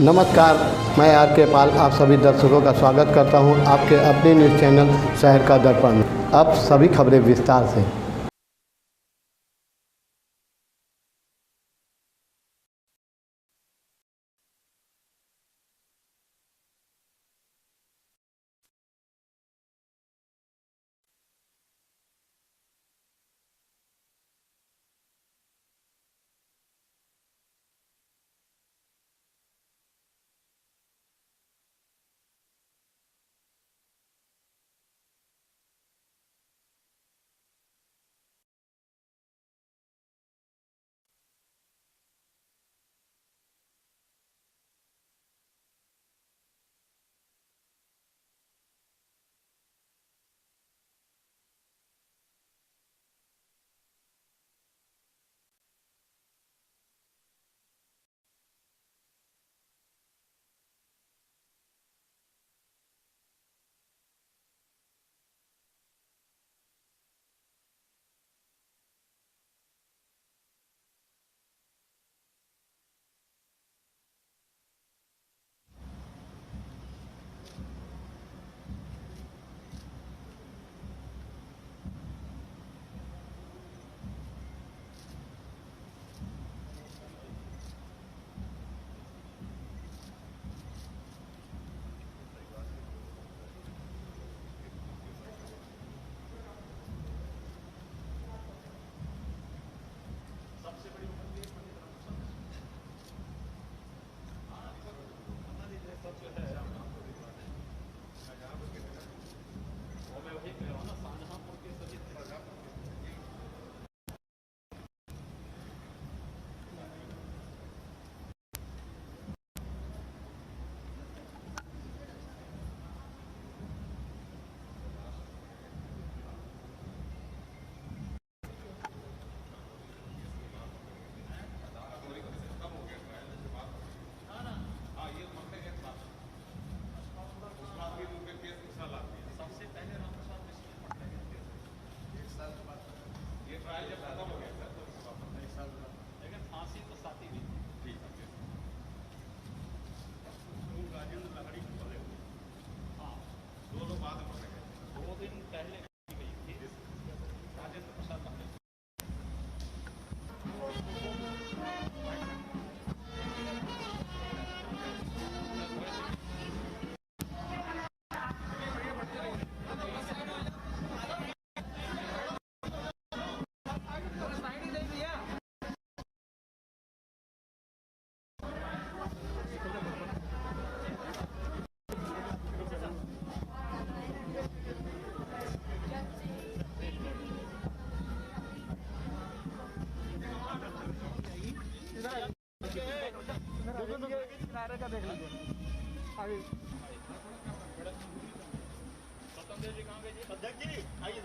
नमस्कार, मैं आर के पाल आप सभी दर्शकों का स्वागत करता हूं आपके अपने न्यूज़ चैनल शहर का दर्पण में। अब सभी खबरें विस्तार से। देख लीजिए आगे स्वतंत्र जी कहाँ गए जी? अध्यक्ष जी आइए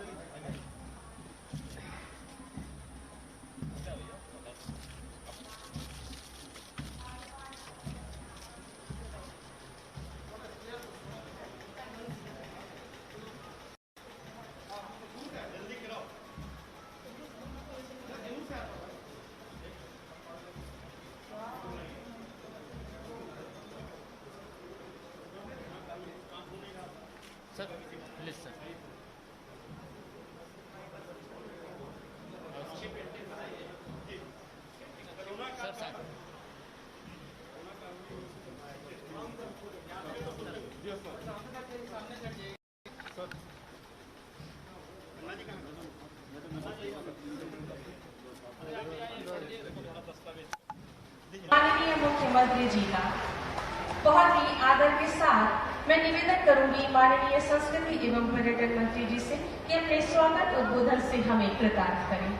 सर प्लीज सर माननीय मुख्यमंत्री जी का बहुत ही आदर के साथ मैं निवेदन करूंगी माननीय संस्कृति एवं पर्यटन मंत्री जी से कि अपने स्वागत उद्बोधन से हमें कृतार्थ करें।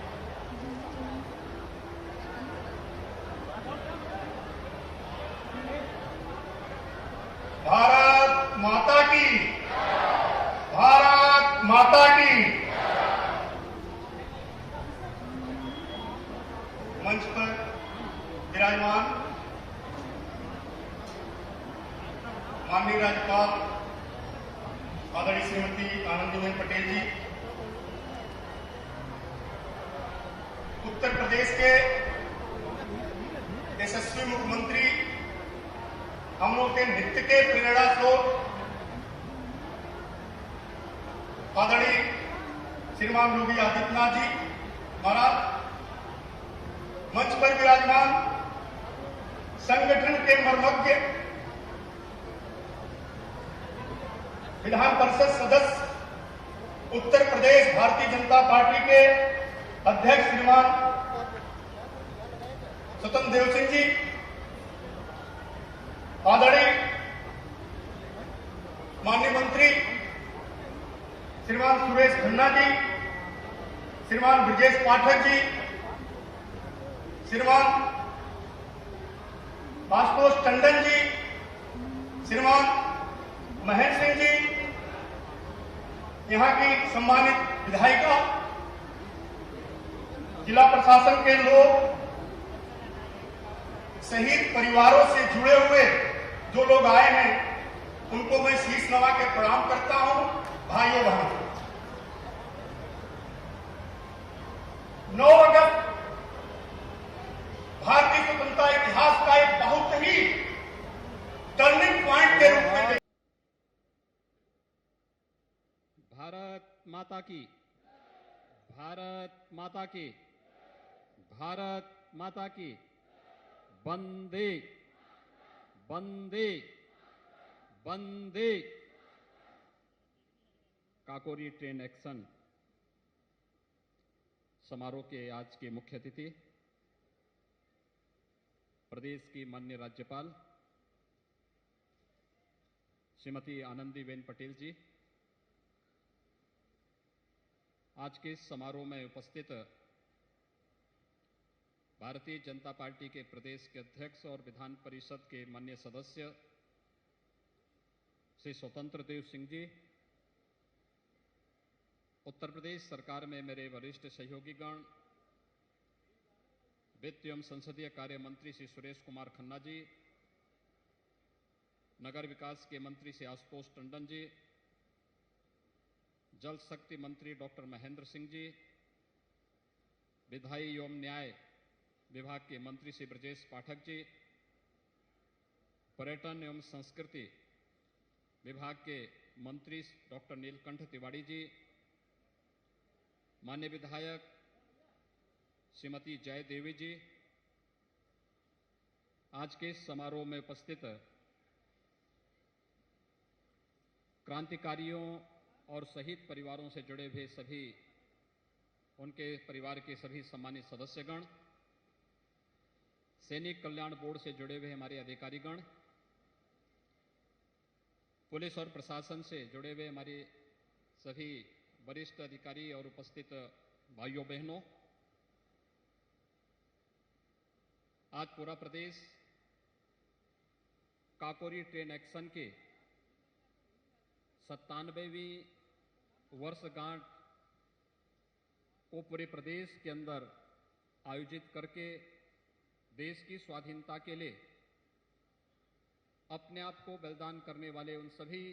भारत माता की, भारत माता की। मंच पर विराजमान माननीय राज्यपाल आदरणीय श्रीमती आनंदीबेन पटेल जी, उत्तर प्रदेश के यशस्वी मुख्यमंत्री हम लोग के नृत्य के प्रेरणा स्रोत आदरणीय श्रीमान योगी आदित्यनाथ जी महाराज, मंच पर विराजमान संगठन के मर्मज्ञ विधान परिषद सदस्य उत्तर प्रदेश भारतीय जनता पार्टी के अध्यक्ष श्रीमान स्वतंत्र देव सिंह जी, आदरणीय माननीय मंत्री श्रीमान सुरेश खन्ना जी, श्रीमान ब्रजेश पाठक जी, श्रीमान आशुतोष टंडन जी, श्रीमान महेंद्र सिंह जी, यहाँ की सम्मानित विधायिका, जिला प्रशासन के लोग, शहीद परिवारों से जुड़े हुए जो लोग आए हैं, उनको मैं शीश नवा के प्रणाम करता हूं। भाइयों बहनों, 9 अगस्त भारतीय स्वतंत्रता इतिहास का एक बहुत ही टर्निंग पॉइंट के रूप में भारत माता की, भारत माता की, भारत माता की, वंदे वंदे वंदे। काकोरी ट्रेन एक्शन समारोह के आज के मुख्य अतिथि प्रदेश की माननीय राज्यपाल श्रीमती आनंदीबेन पटेल जी, आज के इस समारोह में उपस्थित भारतीय जनता पार्टी के प्रदेश के अध्यक्ष और विधान परिषद के माननीय सदस्य श्री स्वतंत्र देव सिंह जी, उत्तर प्रदेश सरकार में मेरे वरिष्ठ सहयोगीगण, वित्त एवं संसदीय कार्य मंत्री श्री सुरेश कुमार खन्ना जी, नगर विकास के मंत्री श्री आशुतोष टंडन जी, जल शक्ति मंत्री डॉक्टर महेंद्र सिंह जी, विधायी एवं न्याय विभाग के मंत्री श्री ब्रजेश पाठक जी, पर्यटन एवं संस्कृति विभाग के मंत्री डॉक्टर नीलकंठ तिवारी जी, माननीय विधायक श्रीमती जय देवी जी, आज के इस समारोह में उपस्थित क्रांतिकारियों और शहीद परिवारों से जुड़े हुए सभी उनके परिवार के सभी सम्मानित सदस्यगण, सैनिक कल्याण बोर्ड से जुड़े हुए हमारे अधिकारीगण, पुलिस और प्रशासन से जुड़े हुए हमारे सभी वरिष्ठ अधिकारी और उपस्थित भाइयों बहनों, आज पूरा प्रदेश काकोरी ट्रेन एक्शन के 97वीं वर्षगांठ को पूरे प्रदेश के अंदर आयोजित करके देश की स्वाधीनता के लिए अपने आप को बलिदान करने वाले उन सभी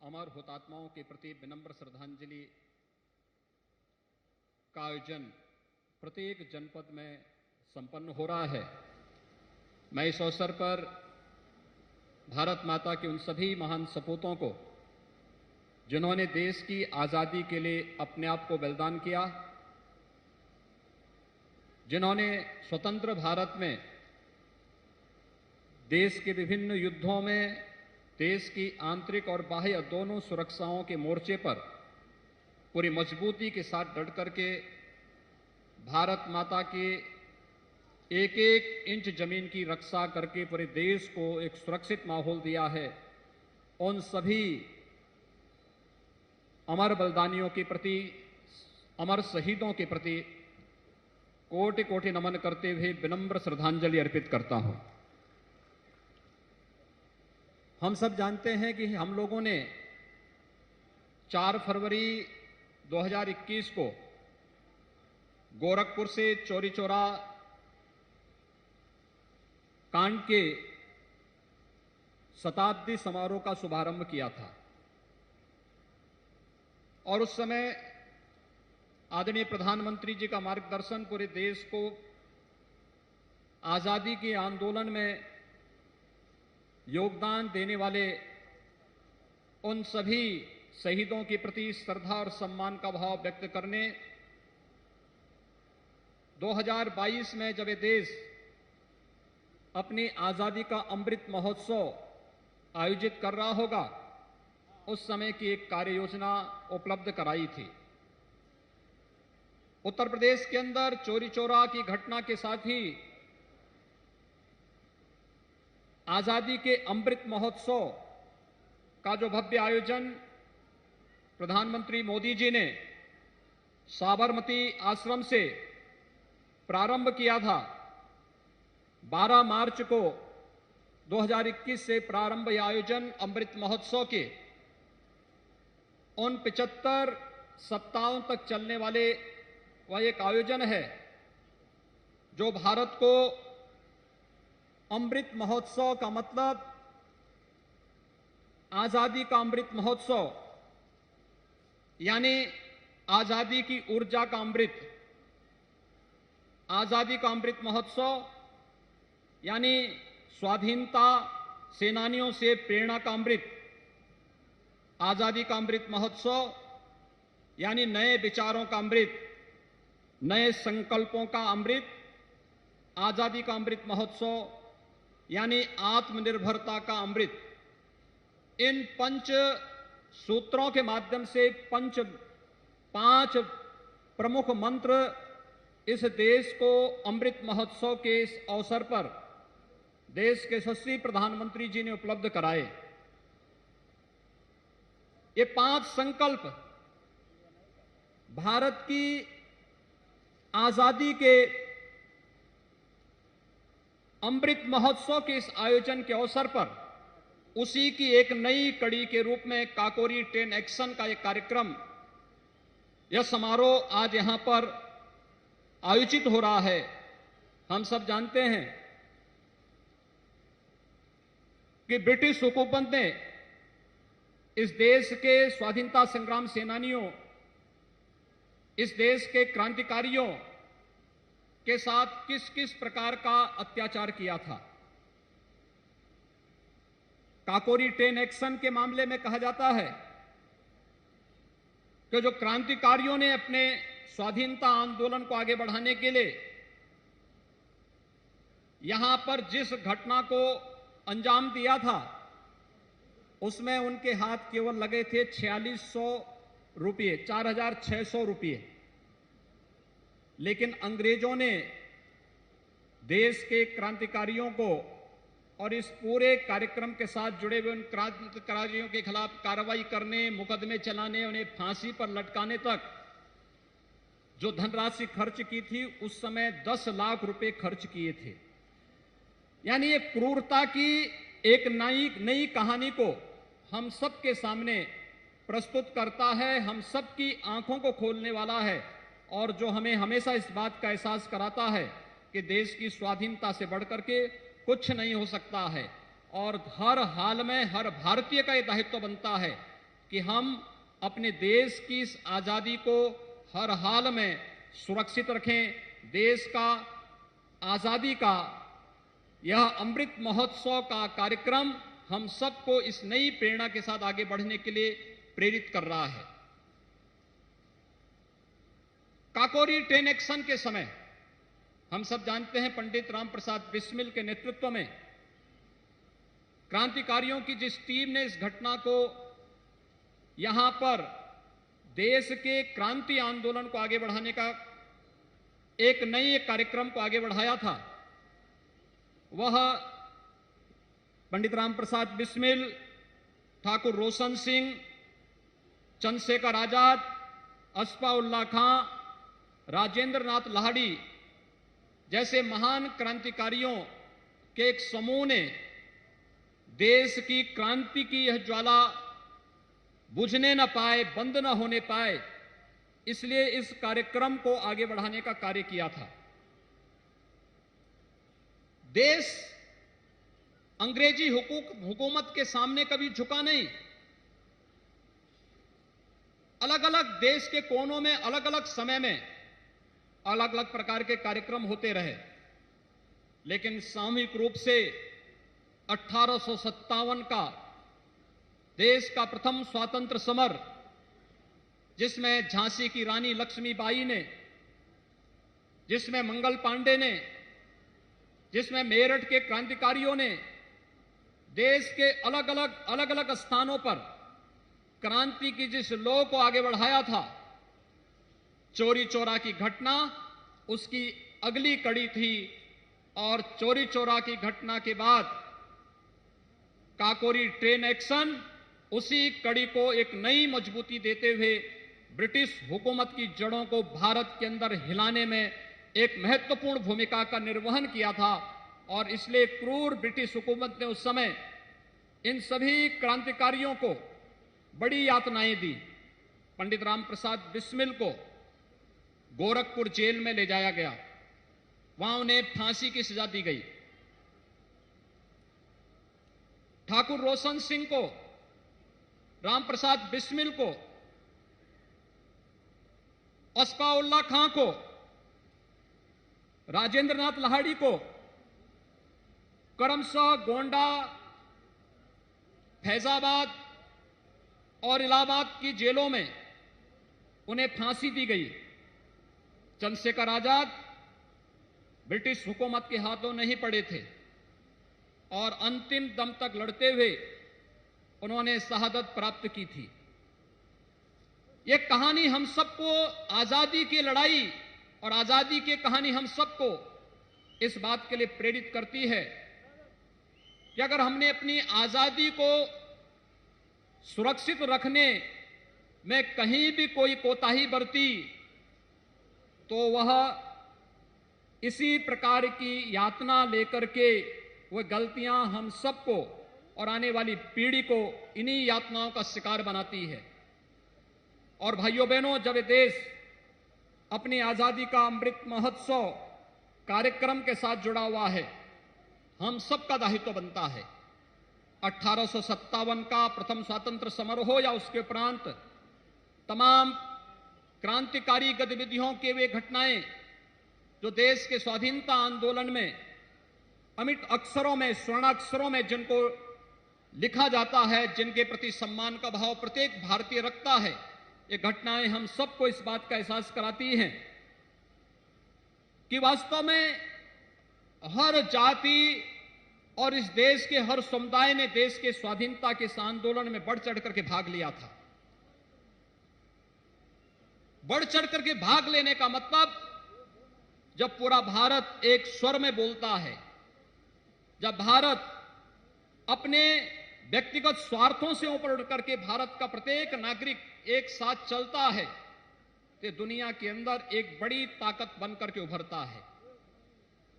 अमर हुतात्माओं के प्रति विनम्र श्रद्धांजलि का आयोजन प्रत्येक जनपद में संपन्न हो रहा है। मैं इस अवसर पर भारत माता के उन सभी महान सपूतों को, जिन्होंने देश की आजादी के लिए अपने आप को बलिदान किया, जिन्होंने स्वतंत्र भारत में देश के विभिन्न युद्धों में देश की आंतरिक और बाह्य दोनों सुरक्षाओं के मोर्चे पर पूरी मजबूती के साथ डट करके भारत माता के एक एक इंच जमीन की रक्षा करके पूरे देश को एक सुरक्षित माहौल दिया है, उन सभी अमर बलिदानियों के प्रति, अमर शहीदों के प्रति कोटि कोटि नमन करते हुए विनम्र श्रद्धांजलि अर्पित करता हूं। हम सब जानते हैं कि हम लोगों ने 4 फरवरी 2021 को गोरखपुर से चौरी चौरा कांड के शताब्दी समारोह का शुभारंभ किया था और उस समय आदरणीय प्रधानमंत्री जी का मार्गदर्शन पूरे देश को आजादी के आंदोलन में योगदान देने वाले उन सभी शहीदों के प्रति श्रद्धा और सम्मान का भाव व्यक्त करने 2022 में जब ये देश अपनी आजादी का अमृत महोत्सव आयोजित कर रहा होगा, उस समय की एक कार्य योजना उपलब्ध कराई थी। उत्तर प्रदेश के अंदर चोरी चोरा की घटना के साथ ही आजादी के अमृत महोत्सव का जो भव्य आयोजन प्रधानमंत्री मोदी जी ने साबरमती आश्रम से प्रारंभ किया था। 12 मार्च को 2021 से प्रारंभ यह आयोजन अमृत महोत्सव के उन 75 सप्ताहों तक चलने वाले वह एक आयोजन है जो भारत को अमृत महोत्सव का मतलब आजादी का अमृत महोत्सव यानी आजादी की ऊर्जा का अमृत, आजादी का अमृत महोत्सव यानी स्वाधीनता सेनानियों से प्रेरणा का अमृत, आजादी का अमृत महोत्सव यानी नए विचारों का अमृत, नए संकल्पों का अमृत, आजादी का अमृत महोत्सव यानी आत्मनिर्भरता का अमृत। इन पंच सूत्रों के माध्यम से पांच प्रमुख मंत्र इस देश को अमृत महोत्सव के इस अवसर पर देश के यशस्वी प्रधानमंत्री जी ने उपलब्ध कराए। ये 5 संकल्प भारत की आजादी के अमृत महोत्सव के इस आयोजन के अवसर पर उसी की एक नई कड़ी के रूप में काकोरी ट्रेन एक्शन का एक कार्यक्रम, यह समारोह आज यहां पर आयोजित हो रहा है। हम सब जानते हैं कि ब्रिटिश हुकूमत ने इस देश के स्वाधीनता संग्राम सेनानियों, इस देश के क्रांतिकारियों के साथ किस किस प्रकार का अत्याचार किया था। काकोरी ट्रेन एक्शन के मामले में कहा जाता है कि जो क्रांतिकारियों ने अपने स्वाधीनता आंदोलन को आगे बढ़ाने के लिए यहां पर जिस घटना को अंजाम दिया था, उसमें उनके हाथ केवल लगे थे 4600 रुपये, 4600 रुपये। लेकिन अंग्रेजों ने देश के क्रांतिकारियों को और इस पूरे कार्यक्रम के साथ जुड़े हुए उन क्रांतिकारियों के खिलाफ कार्रवाई करने, मुकदमे चलाने, उन्हें फांसी पर लटकाने तक जो धनराशि खर्च की थी, उस समय 10 लाख रुपए खर्च किए थे। यानी ये क्रूरता की एक नई कहानी को हम सबके सामने प्रस्तुत करता है, हम सबकी आंखों को खोलने वाला है और जो हमें हमेशा इस बात का एहसास कराता है कि देश की स्वाधीनता से बढ़कर के कुछ नहीं हो सकता है। और हर हाल में हर भारतीय का यह दायित्व बनता है कि हम अपने देश की इस आजादी को हर हाल में सुरक्षित रखें। देश का आजादी का यह अमृत महोत्सव का कार्यक्रम हम सबको इस नई प्रेरणा के साथ आगे बढ़ने के लिए प्रेरित कर रहा है। काकोरी ट्रेन एक्शन के समय हम सब जानते हैं पंडित राम प्रसाद बिस्मिल के नेतृत्व में क्रांतिकारियों की जिस टीम ने इस घटना को यहां पर देश के क्रांति आंदोलन को आगे बढ़ाने का एक नए कार्यक्रम को आगे बढ़ाया था, वह पंडित राम प्रसाद बिस्मिल, ठाकुर रोशन सिंह, चंद्रशेखर आजाद, अस्फाउल्लाह खां, राजेंद्र नाथ लाहिड़ी जैसे महान क्रांतिकारियों के एक समूह ने देश की क्रांति की यह ज्वाला बुझने न पाए, बंद न होने पाए, इसलिए इस कार्यक्रम को आगे बढ़ाने का कार्य किया था। देश अंग्रेजी हुकूमत के सामने कभी झुका नहीं। अलग अलग देश के कोनों में अलग अलग समय में अलग अलग प्रकार के कार्यक्रम होते रहे, लेकिन सामूहिक रूप से 1857 का देश का प्रथम स्वातंत्र समर, जिसमें झांसी की रानी लक्ष्मीबाई ने, जिसमें मंगल पांडे ने, जिसमें मेरठ के क्रांतिकारियों ने देश के अलग अलग स्थानों पर क्रांति की जिस लौ को आगे बढ़ाया था, चोरी चोरा की घटना उसकी अगली कड़ी थी। और चोरी चोरा की घटना के बाद काकोरी ट्रेन एक्शन उसी कड़ी को एक नई मजबूती देते हुए ब्रिटिश हुकूमत की जड़ों को भारत के अंदर हिलाने में एक महत्वपूर्ण भूमिका का निर्वहन किया था। और इसलिए क्रूर ब्रिटिश हुकूमत ने उस समय इन सभी क्रांतिकारियों को बड़ी यातनाएं दी। पंडित राम प्रसाद बिस्मिल को गोरखपुर जेल में ले जाया गया, वहां उन्हें फांसी की सजा दी गई। ठाकुर रोशन सिंह को, राम प्रसाद बिस्मिल को, अस्फाउल्लाह खां को, राजेंद्र नाथ लाहिड़ी को करमसह, गोंडा, फैजाबाद और इलाहाबाद की जेलों में उन्हें फांसी दी गई। चंद्रशेखर आजाद ब्रिटिश हुकूमत के हाथों नहीं पड़े थे और अंतिम दम तक लड़ते हुए उन्होंने शहादत प्राप्त की थी। यह कहानी हम सबको आजादी की लड़ाई और आजादी की कहानी हम सबको इस बात के लिए प्रेरित करती है कि अगर हमने अपनी आजादी को सुरक्षित रखने में कहीं भी कोई कोताही बरती तो वह इसी प्रकार की यातना लेकर के वह गलतियां हम सबको और आने वाली पीढ़ी को इन्हीं यातनाओं का शिकार बनाती है। और भाइयों बहनों, जब ये देश अपनी आजादी का अमृत महोत्सव कार्यक्रम के साथ जुड़ा हुआ है, हम सबका दायित्व बनता है। 1857 का प्रथम स्वातंत्र समारोह या उसके उपरांत तमाम क्रांतिकारी गतिविधियों के वे घटनाएं जो देश के स्वाधीनता आंदोलन में अमिट अक्षरों में, स्वर्णाक्षरों में जिनको लिखा जाता है, जिनके प्रति सम्मान का भाव प्रत्येक भारतीय रखता है, ये घटनाएं हम सबको इस बात का एहसास कराती हैं कि वास्तव में हर जाति और इस देश के हर समुदाय ने देश के स्वाधीनता के इस आंदोलन में बढ़ चढ़ करके भाग लिया था। बढ़ चढ़ करके भाग लेने का मतलब जब पूरा भारत एक स्वर में बोलता है, जब भारत अपने व्यक्तिगत स्वार्थों से ऊपर उठ करके भारत का प्रत्येक नागरिक एक साथ चलता है, तो दुनिया के अंदर एक बड़ी ताकत बनकर के उभरता है।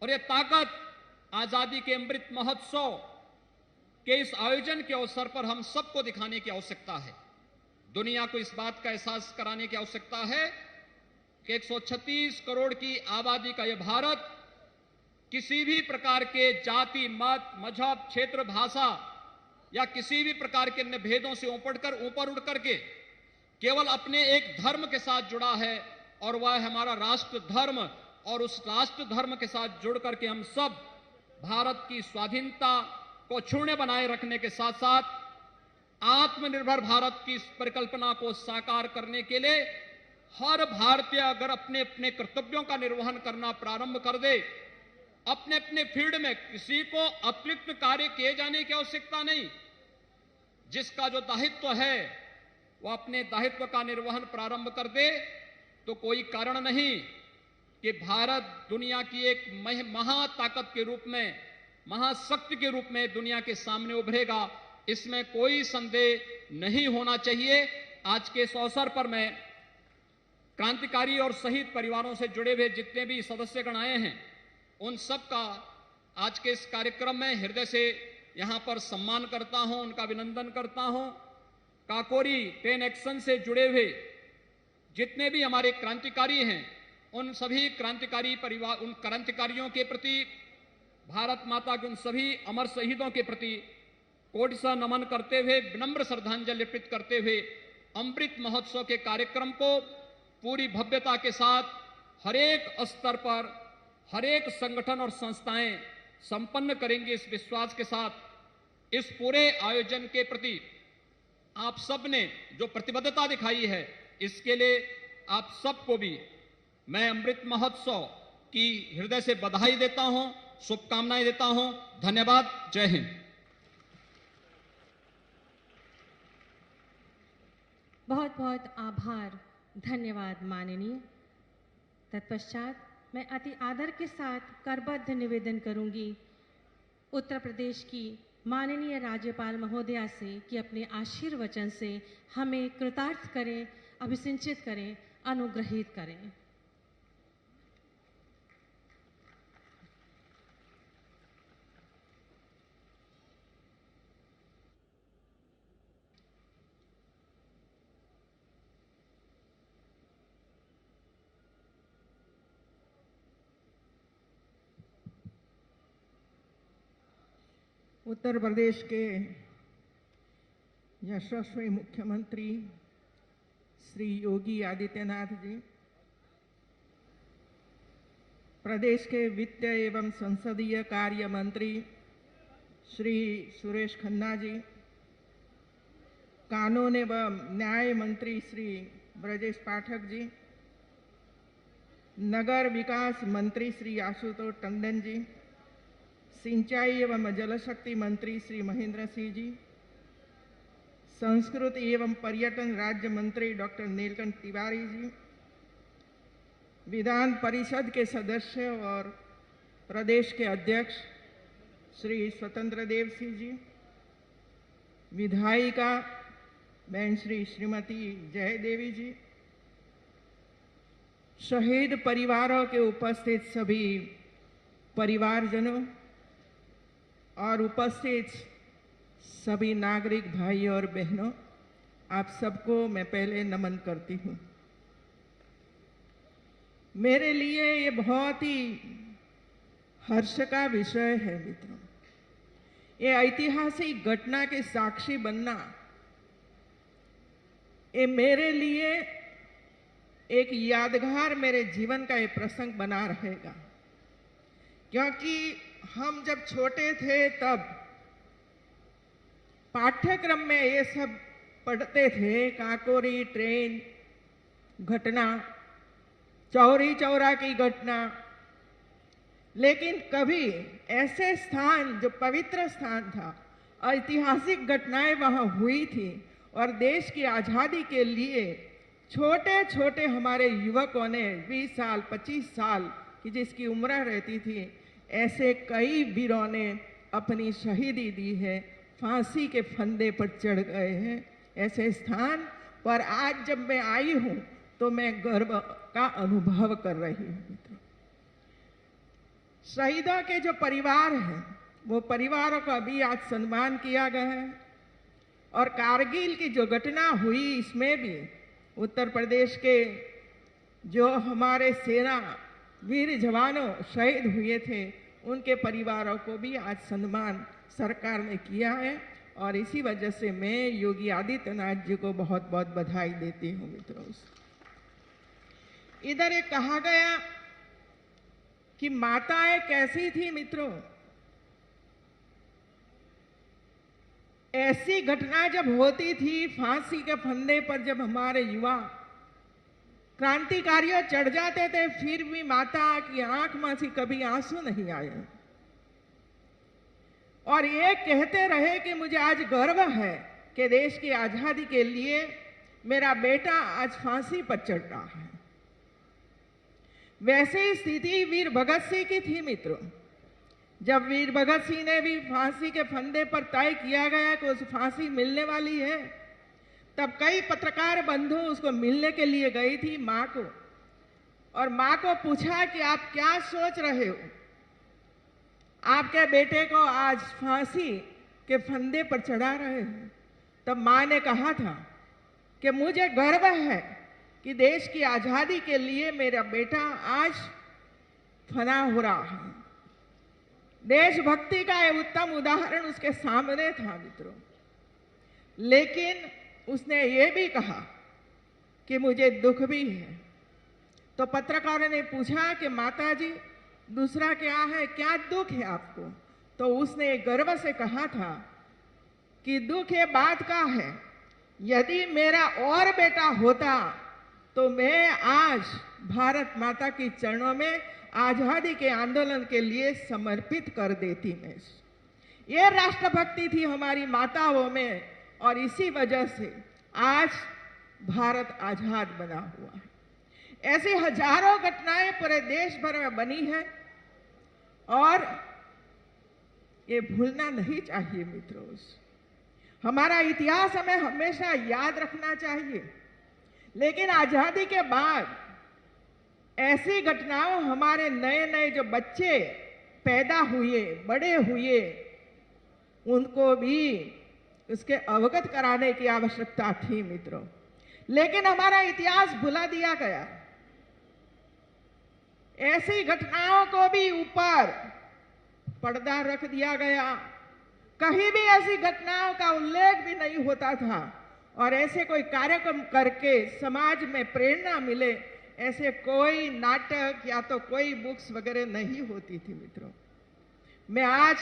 और यह ताकत आजादी के अमृत महोत्सव के इस आयोजन के अवसर पर हम सबको दिखाने की आवश्यकता है। दुनिया को इस बात का एहसास कराने की आवश्यकता है कि 136 करोड़ की आबादी का यह भारत किसी भी प्रकार के जाति, मत, मजहब, क्षेत्र, भाषा या किसी भी प्रकार के अन्य भेदों से ऊपर उठ करके केवल अपने एक धर्म के साथ जुड़ा है और वह है हमारा राष्ट्र धर्म। और उस राष्ट्र धर्म के साथ जुड़ करके हम सब भारत की स्वाधीनता को अक्षुण्ण बनाए रखने के साथ साथ आत्मनिर्भर भारत की इस परिकल्पना को साकार करने के लिए हर भारतीय अगर अपने अपने कर्तव्यों का निर्वहन करना प्रारंभ कर दे, अपने अपने फील्ड में किसी को अतिरिक्त कार्य किए जाने की आवश्यकता नहीं, जिसका जो दायित्व है वह अपने दायित्व का निर्वहन प्रारंभ कर दे, तो कोई कारण नहीं कि भारत दुनिया की एक महाताकत के रूप में, महाशक्ति के रूप में दुनिया के सामने उभरेगा। इसमें कोई संदेह नहीं होना चाहिए। आज के इस अवसर पर मैं क्रांतिकारी और शहीद परिवारों से जुड़े हुए जितने भी सदस्यगण आए हैं, उन सब का आज के इस कार्यक्रम में हृदय से यहां पर सम्मान करता हूं, उनका अभिनंदन करता हूं। काकोरी ट्रेन एक्शन से जुड़े हुए जितने भी हमारे क्रांतिकारी हैं, उन सभी क्रांतिकारी परिवार, उन क्रांतिकारियों के प्रति, भारत माता के उन सभी अमर शहीदों के प्रति कोटिशः नमन करते हुए, विनम्र श्रद्धांजलि अर्पित करते हुए अमृत महोत्सव के कार्यक्रम को पूरी भव्यता के साथ हरेक स्तर पर हरेक संगठन और संस्थाएं संपन्न करेंगे, इस विश्वास के साथ इस पूरे आयोजन के प्रति आप सब ने जो प्रतिबद्धता दिखाई है, इसके लिए आप सबको भी मैं अमृत महोत्सव की हृदय से बधाई देता हूं, शुभकामनाएं देता हूं। धन्यवाद। जय हिंद। बहुत बहुत आभार, धन्यवाद माननीय। तत्पश्चात मैं अति आदर के साथ करबद्ध निवेदन करूंगी उत्तर प्रदेश की माननीय राज्यपाल महोदया से कि अपने आशीर्वचन से हमें कृतार्थ करें, अभिसिंचित करें, अनुग्रहित करें। उत्तर प्रदेश के यशस्वी मुख्यमंत्री श्री योगी आदित्यनाथ जी, प्रदेश के वित्त एवं संसदीय कार्य मंत्री श्री सुरेश खन्ना जी, कानून एवं न्याय मंत्री श्री ब्रजेश पाठक जी, नगर विकास मंत्री श्री आशुतोष टंडन जी, सिंचाई एवं जलशक्ति मंत्री श्री महेंद्र सिंह जी, संस्कृति एवं पर्यटन राज्य मंत्री डॉक्टर नीलकंठ तिवारी जी, विधान परिषद के सदस्य और प्रदेश के अध्यक्ष श्री स्वतंत्र देव सिंह जी, विधायिका बहन श्रीमती जय देवी जी, शहीद परिवारों के उपस्थित सभी परिवारजनों और उपस्थित सभी नागरिक भाई और बहनों, आप सबको मैं पहले नमन करती हूँ। मेरे लिए ये बहुत ही हर्ष का विषय है मित्रों। ये ऐतिहासिक घटना के साक्षी बनना, ये मेरे लिए एक यादगार मेरे जीवन का ये प्रसंग बना रहेगा, क्योंकि हम जब छोटे थे तब पाठ्यक्रम में ये सब पढ़ते थे, काकोरी ट्रेन घटना, चौरी चौरा की घटना, लेकिन कभी ऐसे स्थान जो पवित्र स्थान था, ऐतिहासिक घटनाएं वहां हुई थी और देश की आज़ादी के लिए छोटे छोटे हमारे युवकों ने 20 साल 25 साल की जिसकी उम्र रहती थी, ऐसे कई वीरों ने अपनी शहीदी दी है, फांसी के फंदे पर चढ़ गए हैं। ऐसे स्थान पर आज जब मैं आई हूं तो मैं गर्व का अनुभव कर रही हूं। शहीदों के जो परिवार हैं, वो परिवारों का भी आज सम्मान किया गया है और कारगिल की जो घटना हुई, इसमें भी उत्तर प्रदेश के जो हमारे सेना वीर जवानों शहीद हुए थे, उनके परिवारों को भी आज सम्मान सरकार ने किया है और इसी वजह से मैं योगी आदित्यनाथ जी को बहुत बहुत बधाई देती हूँ मित्रों। इधर ये कहा गया कि माताएं कैसी थी मित्रों। ऐसी घटना जब होती थी, फांसी के फंदे पर जब हमारे युवा क्रांतिकारियों चढ़ जाते थे, फिर भी माता की आंख में से कभी आंसू नहीं आए और ये कहते रहे कि मुझे आज गर्व है कि देश की आजादी के लिए मेरा बेटा आज फांसी पर चढ़ रहा है। वैसे ही स्थिति वीर भगत सिंह की थी मित्रों। जब वीर भगत सिंह ने भी फांसी के फंदे पर तय किया गया कि उसे फांसी मिलने वाली है, तब कई पत्रकार बंधु उसको मिलने के लिए गई थी मां को, और मां को पूछा कि आप क्या सोच रहे हो, आपके बेटे को आज फांसी के फंदे पर चढ़ा रहे हैं। तब मां ने कहा था कि मुझे गर्व है कि देश की आजादी के लिए मेरा बेटा आज फना हो रहा है। देशभक्ति का एक उत्तम उदाहरण उसके सामने था मित्रों, लेकिन उसने ये भी कहा कि मुझे दुख भी है। तो पत्रकारों ने पूछा कि माताजी दूसरा क्या है, क्या दुख है आपको? तो उसने गर्व से कहा था कि दुख ये बात का है, यदि मेरा और बेटा होता तो मैं आज भारत माता के चरणों में आजादी के आंदोलन के लिए समर्पित कर देती। मैं ये राष्ट्रभक्ति थी हमारी माताओं में, और इसी वजह से आज भारत आजाद बना हुआ है। ऐसी हजारों घटनाएं पूरे देश भर में बनी है और ये भूलना नहीं चाहिए मित्रों। हमारा इतिहास हमें हमेशा याद रखना चाहिए, लेकिन आजादी के बाद ऐसी घटनाओं हमारे नए नए जो बच्चे पैदा हुए, बड़े हुए, उनको भी उसके अवगत कराने की आवश्यकता थी मित्रों। लेकिन हमारा इतिहास भुला दिया गया। ऐसी घटनाओं को भी ऊपर पर्दा रख दिया गया। कहीं भी ऐसी घटनाओं का उल्लेख भी नहीं होता था, और ऐसे कोई कार्यक्रम करके समाज में प्रेरणा मिले, ऐसे कोई नाटक या तो कोई बुक्स वगैरह नहीं होती थी मित्रों। मैं आज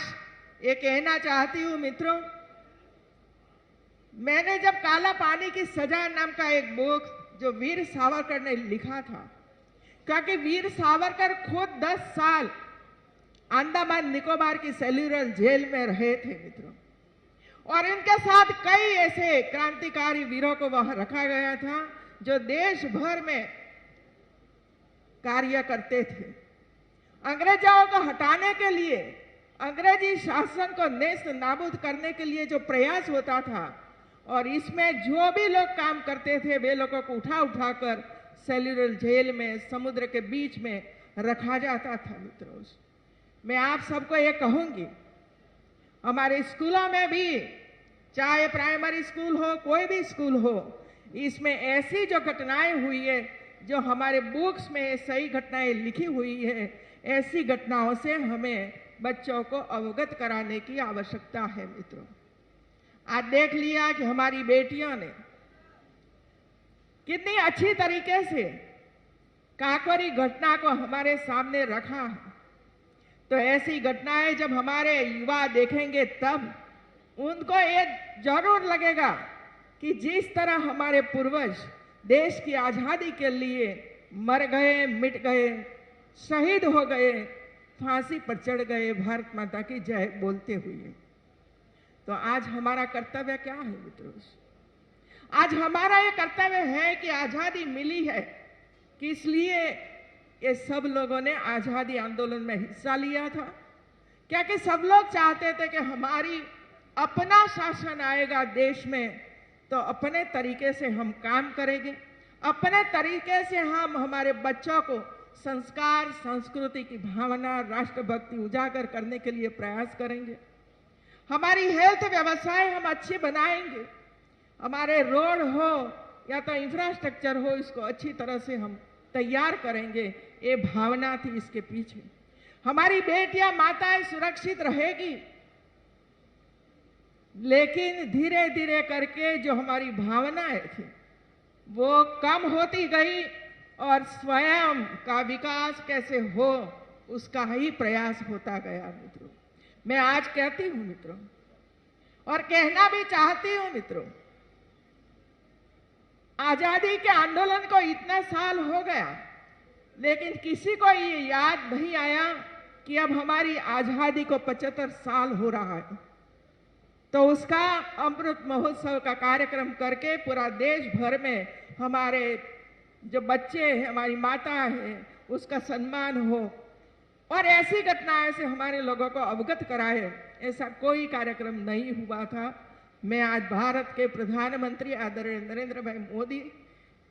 ये कहना चाहती हूं मित्रों, मैंने जब काला पानी की सजा नाम का एक बुक जो वीर सावरकर ने लिखा था, क्योंकि वीर सावरकर खुद 10 साल अंडमान निकोबार की सेल्यूलर जेल में रहे थे मित्रों, और इनके साथ कई ऐसे क्रांतिकारी वीरों को वहां रखा गया था जो देश भर में कार्य करते थे। अंग्रेजों को हटाने के लिए, अंग्रेजी शासन को नेस्त नाबूद करने के लिए जो प्रयास होता था, और इसमें जो भी लोग काम करते थे वे लोगों को उठा उठाकर सेल्यूलर जेल में, समुद्र के बीच में रखा जाता था मित्रों। मैं आप सबको ये कहूंगी, हमारे स्कूलों में भी, चाहे प्राइमरी स्कूल हो, कोई भी स्कूल हो, इसमें ऐसी जो घटनाएं हुई है, जो हमारे बुक्स में सही घटनाएं लिखी हुई है, ऐसी घटनाओं से हमें बच्चों को अवगत कराने की आवश्यकता है मित्रों। आज देख लिया कि हमारी बेटियों ने कितनी अच्छी तरीके से काकोरी घटना को हमारे सामने रखा है। तो ऐसी घटनाएं जब हमारे युवा देखेंगे तब उनको ये जरूर लगेगा कि जिस तरह हमारे पूर्वज देश की आजादी के लिए मर गए, मिट गए, शहीद हो गए, फांसी पर चढ़ गए, भारत माता की जय बोलते हुए, तो आज हमारा कर्तव्य क्या है मित्रों? आज हमारा ये कर्तव्य है कि आजादी मिली है, कि इसलिए ये सब लोगों ने आजादी आंदोलन में हिस्सा लिया था। क्योंकि सब लोग चाहते थे कि हमारी अपना शासन आएगा देश में, तो अपने तरीके से हम काम करेंगे, अपने तरीके से हम हमारे बच्चों को संस्कार, संस्कृति की भावना, राष्ट्रभक्ति उजागर करने के लिए प्रयास करेंगे। हमारी हेल्थ व्यवस्थाएं हम अच्छी बनाएंगे, हमारे रोड हो या तो इंफ्रास्ट्रक्चर हो, इसको अच्छी तरह से हम तैयार करेंगे। ये भावना थी इसके पीछे। हमारी बेटियां, माताएं सुरक्षित रहेगी, लेकिन धीरे धीरे करके जो हमारी भावनाएं थी वो कम होती गई, और स्वयं का विकास कैसे हो उसका ही प्रयास होता गया मित्रों। मैं आज कहती हूं मित्रों, और कहना भी चाहती हूं मित्रों, आजादी के आंदोलन को इतना साल हो गया, लेकिन किसी को ये याद नहीं आया कि अब हमारी आजादी को 75 साल हो रहा है। तो उसका अमृत महोत्सव का कार्यक्रम करके पूरा देश भर में हमारे जो बच्चे हैं, हमारी माता है, उसका सम्मान हो, और ऐसी घटनाएं से हमारे लोगों को अवगत कराए। ऐसा कोई कार्यक्रम नहीं हुआ था। मैं आज भारत के प्रधानमंत्री आदरणीय नरेंद्र भाई मोदी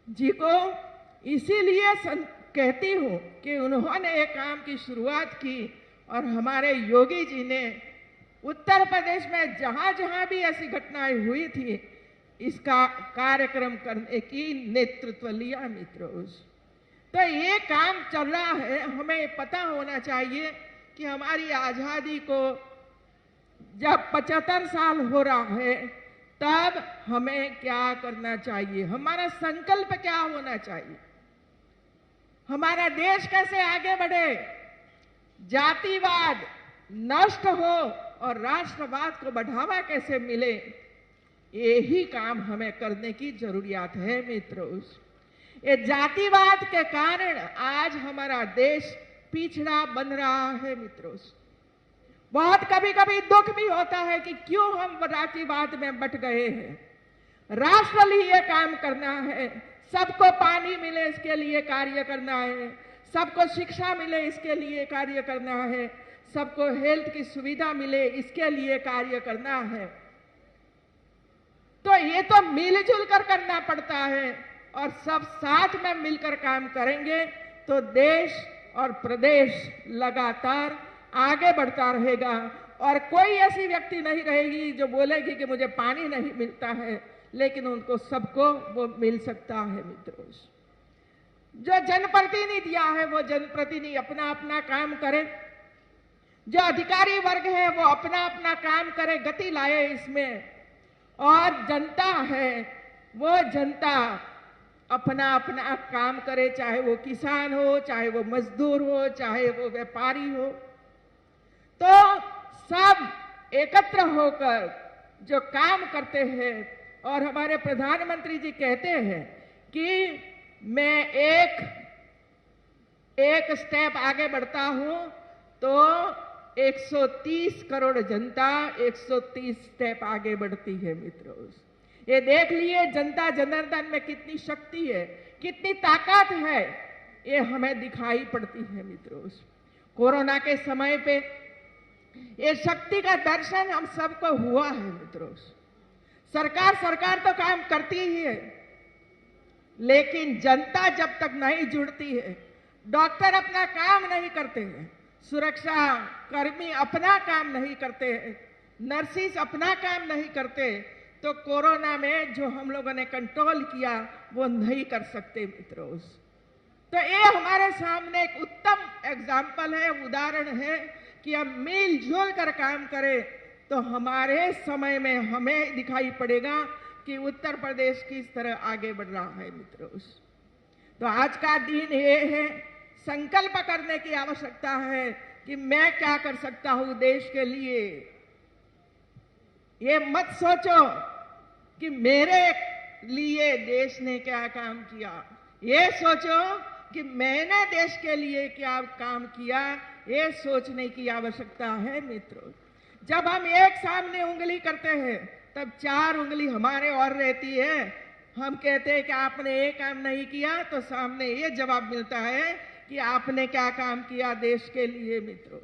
जी को इसीलिए कहती हूँ कि उन्होंने एक काम की शुरुआत की, और हमारे योगी जी ने उत्तर प्रदेश में जहां जहां भी ऐसी घटनाएं हुई थी, इसका कार्यक्रम करने की नेतृत्व लिया मित्रों। तो ये काम चल रहा है। हमें पता होना चाहिए कि हमारी आजादी को जब 75 साल हो रहा है, तब हमें क्या करना चाहिए, हमारा संकल्प क्या होना चाहिए, हमारा देश कैसे आगे बढ़े, जातिवाद नष्ट हो और राष्ट्रवाद को बढ़ावा कैसे मिले, यही काम हमें करने की जरूरियात है मित्रों। ये जातिवाद के कारण आज हमारा देश पिछड़ा बन रहा है मित्रों। बहुत कभी कभी दुख भी होता है कि क्यों हम जातिवाद में बट गए हैं। राष्ट्र लिए काम करना है, सबको पानी मिले इसके लिए कार्य करना है, सबको शिक्षा मिले इसके लिए कार्य करना है, सबको हेल्थ की सुविधा मिले इसके लिए कार्य करना है। तो ये तो मिलजुल कर करना पड़ता है और सब साथ में मिलकर काम करेंगे तो देश और प्रदेश लगातार आगे बढ़ता रहेगा। और कोई ऐसी व्यक्ति नहीं रहेगी जो बोलेगी कि मुझे पानी नहीं मिलता है, लेकिन उनको सबको वो मिल सकता है मित्रों। जो जनप्रतिनिधियां है वो जनप्रतिनिधि अपना अपना काम करे, जो अधिकारी वर्ग है वो अपना अपना काम करे, गति लाए इसमें, और जनता है वो जनता अपना अपना काम करे, चाहे वो किसान हो, चाहे वो मजदूर हो, चाहे वो व्यापारी हो। तो सब एकत्र होकर जो काम करते हैं, और हमारे प्रधानमंत्री जी कहते हैं कि मैं एक स्टेप आगे बढ़ता हूं तो 130 करोड़ जनता 130 स्टेप आगे बढ़ती है मित्रों। ये देख लिए जनता जनार्दन में कितनी शक्ति है, कितनी ताकत है, ये हमें दिखाई पड़ती है मित्रों। कोरोना के समय पे ये शक्ति का दर्शन हम सबको हुआ है मित्रों। सरकार तो काम करती ही है, लेकिन जनता जब तक नहीं जुड़ती है, डॉक्टर अपना काम नहीं करते हैं, सुरक्षा कर्मी अपना काम नहीं करते हैं, नर्सिस अपना काम नहीं करते, तो कोरोना में जो हम लोगों ने कंट्रोल किया वो नहीं कर सकते मित्रों। तो ये हमारे सामने एक उत्तम एग्जाम्पल है, उदाहरण है कि हम मिलजुल कर काम करें तो हमारे समय में हमें दिखाई पड़ेगा कि उत्तर प्रदेश किस तरह आगे बढ़ रहा है मित्रों। तो आज का दिन ये है, संकल्प करने की आवश्यकता है कि मैं क्या कर सकता हूं देश के लिए। ये मत सोचो कि मेरे लिए देश ने क्या काम किया, ये सोचो कि मैंने देश के लिए क्या काम किया, ये सोचने की आवश्यकता है मित्रों। जब हम एक सामने उंगली करते हैं तब 4 उंगली हमारे और रहती है। हम कहते हैं कि आपने ये काम नहीं किया, तो सामने ये जवाब मिलता है कि आपने क्या काम किया देश के लिए मित्रों।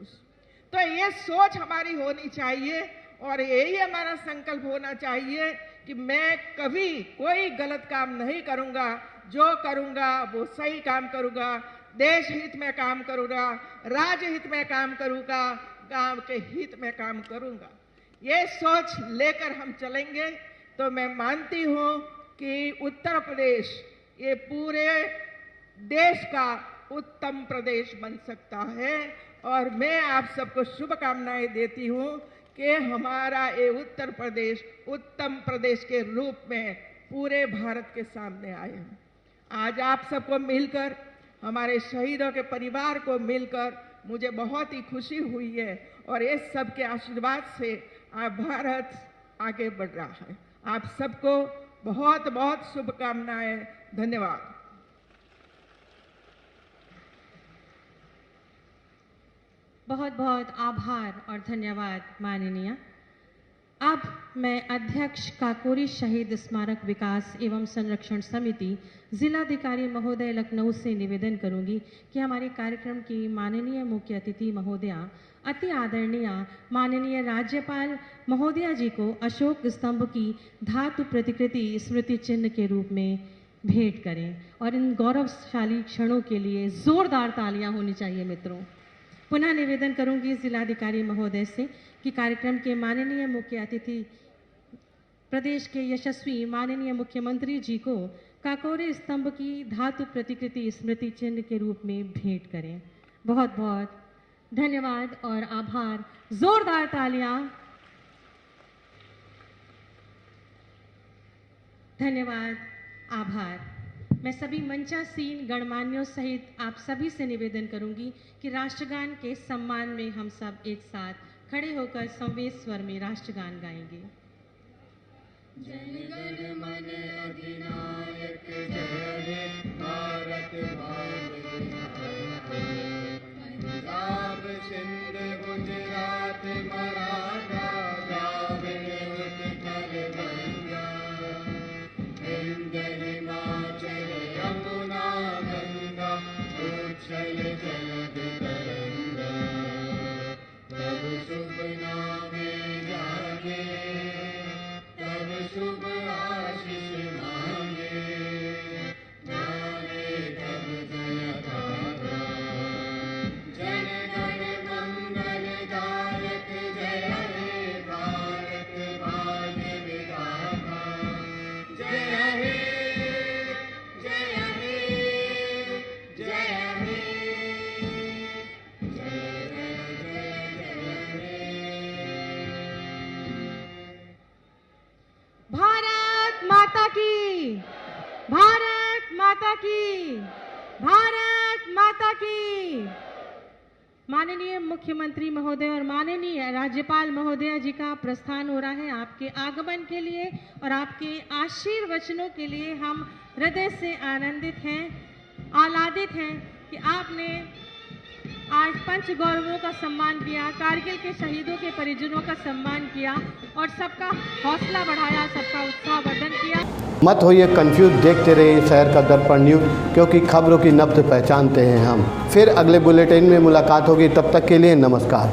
तो ये सोच हमारी होनी चाहिए और यही हमारा संकल्प होना चाहिए कि मैं कभी कोई गलत काम नहीं करूंगा, जो करूंगा वो सही काम करूंगा, देश हित में काम करूंगा, राज्य हित में काम करूंगा, गांव के हित में काम करूंगा। ये सोच लेकर हम चलेंगे तो मैं मानती हूं कि उत्तर प्रदेश ये पूरे देश का उत्तम प्रदेश बन सकता है। और मैं आप सबको शुभकामनाएं देती हूं कि हमारा ये उत्तर प्रदेश उत्तम प्रदेश के रूप में पूरे भारत के सामने आए हैं। आज आप सबको मिलकर, हमारे शहीदों के परिवार को मिलकर मुझे बहुत ही खुशी हुई है और ये सबके आशीर्वाद से भारत आगे बढ़ रहा है। आप सबको बहुत बहुत शुभकामनाएं। धन्यवाद। बहुत बहुत आभार और धन्यवाद माननीय। अब मैं अध्यक्ष काकोरी शहीद स्मारक विकास एवं संरक्षण समिति जिलाधिकारी महोदय लखनऊ से निवेदन करूंगी कि हमारे कार्यक्रम की माननीय मुख्य अतिथि महोदया अति आदरणीय माननीय राज्यपाल महोदया जी को अशोक स्तंभ की धातु प्रतिकृति स्मृति चिन्ह के रूप में भेंट करें। और इन गौरवशाली क्षणों के लिए जोरदार तालियां होनी चाहिए मित्रों। पुनः निवेदन करूंगी जिलाधिकारी महोदय से कि कार्यक्रम के माननीय मुख्य अतिथि प्रदेश के यशस्वी माननीय मुख्यमंत्री जी को काकोरी स्तंभ की धातु प्रतिकृति स्मृति चिन्ह के रूप में भेंट करें। बहुत बहुत धन्यवाद और आभार। जोरदार तालियां। धन्यवाद, आभार। मैं सभी मंचासीन गणमान्यों सहित आप सभी से निवेदन करूंगी कि राष्ट्रगान के सम्मान में हम सब एक साथ खड़े होकर संवेद स्वर में राष्ट्रगान गाएंगे। जनगण मन अधिनायक जय हे भारत भाग्य पंजाब सिंध गुजरात मराठा द्राविड़ उत्कल बंगा विंध्य हिमाचल यमुना गंगा उच्छल जलधि तरंगा तब शुभ नामे जागे तब शुभ आशीष मांगे गावे तब जयकारा जन गण मंगल दायक जय हे भारत भाग्य विधाता जय हे जय हे जय हे जय हे भारत माता की, भारत माता की, भारत माता की। माननीय मुख्यमंत्री महोदय और माननीय राज्यपाल महोदय जी का प्रस्थान हो रहा है। आपके आगमन के लिए और आपके आशीर्वचनों के लिए हम हृदय से आनंदित हैं, आह्लादित हैं कि आपने आज पंच गौरवों का सम्मान किया, कारगिल के शहीदों के परिजनों का सम्मान किया और सबका हौसला बढ़ाया, सबका उत्साह वर्धन किया। मत होइए कंफ्यूज, देखते रहिए शहर का दर्पण न्यूज़, क्योंकि खबरों की नब्ज पहचानते हैं हम। फिर अगले बुलेटिन में मुलाकात होगी, तब तक के लिए नमस्कार।